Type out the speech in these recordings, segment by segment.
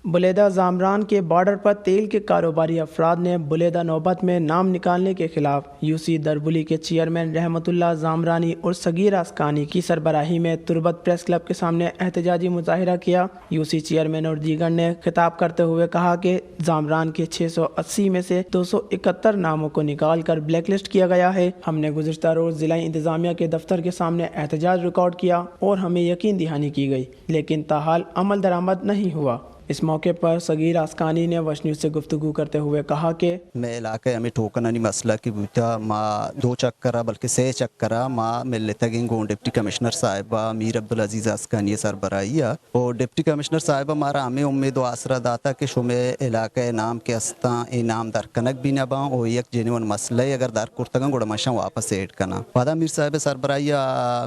بلیدہ زامران کے بارڈر پر تیل کے کاروباری افراد نے بلیدہ نوبت میں نام نکالنے کے خلاف یوسی دربلی کے چیئرمین رحمت اللہ زامرانی اور صغیر اسکانی کی سربراہی میں تربت پریس کلب کے سامنے احتجاجی مظاہرہ کیا۔ یوسی چیئرمین اور دیگر نے خطاب کرتے ہوئے کہا کہ زامران کے 680 میں سے 271 ناموں کو نکال کر بلیک لسٹ کیا گیا ہے۔ ہم نے گزشتہ روز ضلع انتظامیہ کے دفتر کے سامنے احتجاج ریکارڈ کیا اور ہمیں یقین دہانی کی گئی، لیکن تاحال عمل درآمد نہیں ہوا۔ اس موقع پر صغیر اسکانی نے وش نیوز سے گفتگو کرتے ہوئے کہا کہ میں علاقے ہمیں ٹوکنانی مسئلہ کی بوتا ماں 2 چکرہ بلکہ 3 چکرہ ماں ملتا گنگوں ڈپٹی کمشنر صاحبہ میر عبدالعزیز اسکانی سربراہی اور ڈپٹی کمشنر صاحبہ مارا ہمیں امید و آسرہ داتا کہ شمع علاقے نام کے استاں انعام در کنک بھی نباں اور یک جنون مسئلہ اگر در کرتگاں گوڑا مشاں واپس ایڈ کنا پادا میر صاحب سربراہی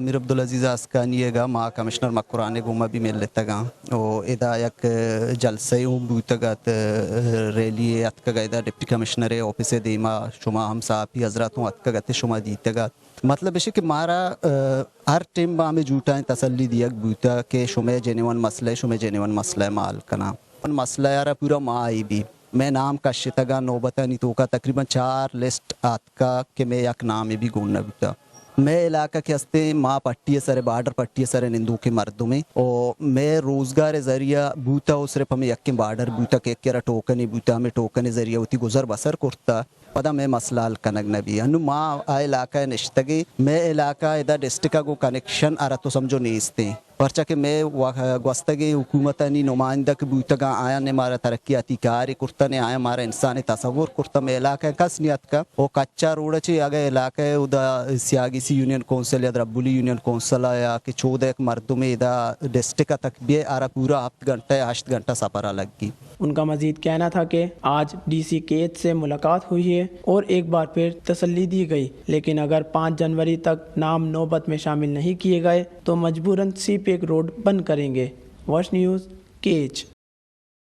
میر عبدالعزیز اسکانی گا ماں کمشنر مکرانے گوما بھی ملتا گا اور ادا یک جلسے بوتگت ریلی اتکا ڈپٹی کمشنر آفس دیما شما ہم صاحبی حضراتوں اتکا گتے شما دیتگا مطلب ہے کہ مارا ہر ٹیم با ہمیں جھوٹا تسلی دیا بوتا کہ شما جنون مسئلہ مال کنا مسئلہ یارا پورا ماں آئی بھی میں نام کا شتگا نوبتا نہیں تو کا تقریباً 4 لسٹ آتکا کہ میں یک نام بھی گوننا بوتا میں علاقہ کے ہستے ماں پٹی سر بارڈر پٹی سر نندو کے مردوں میں اور میں روزگار ذریعہ بوتا ہو صرف ہمیں یک بارڈر بوتا کہ ایک ٹوکنی بوتا ہمیں ٹوکنی ذریعہ ہوتی گزر بسر کرتا پدا میں مسئلہ حل کنگ نبی انو ماں علاقہ نشتگی میں علاقہ ادا ڈسٹکا کو کنیکشن ارہ تو سمجھو نیستے پرچہ کہ میں گوستگی حکومتانی نمائندہ کے بوتگا آیا نے مارا ترقیاتی کاری کرتا نے آیا مارا انسانی تصور کرتا میں علاقہ کس نیت کا وہ کچا روڑا چی اگر علاقہ ادا سیاگی سی یونین کونسل یا دربولی یونین کونسل یا کہ 14 مردوں میں ادا ڈسٹکا تک بھی آرہ پورا 7 گھنٹہ 8 گھنٹہ سفرہ لگ گی۔ ان کا مزید کہنا تھا کہ آج ڈی سی کیچ سے ملاقات ہوئی ہے اور ایک بار پھر تسلی دی گئی، لیکن اگر 5 جنوری تک نام نوبت میں شامل نہیں کیے گئے تو مجبوراً سی پیک روڈ بند کریں گے۔ Wash news catch.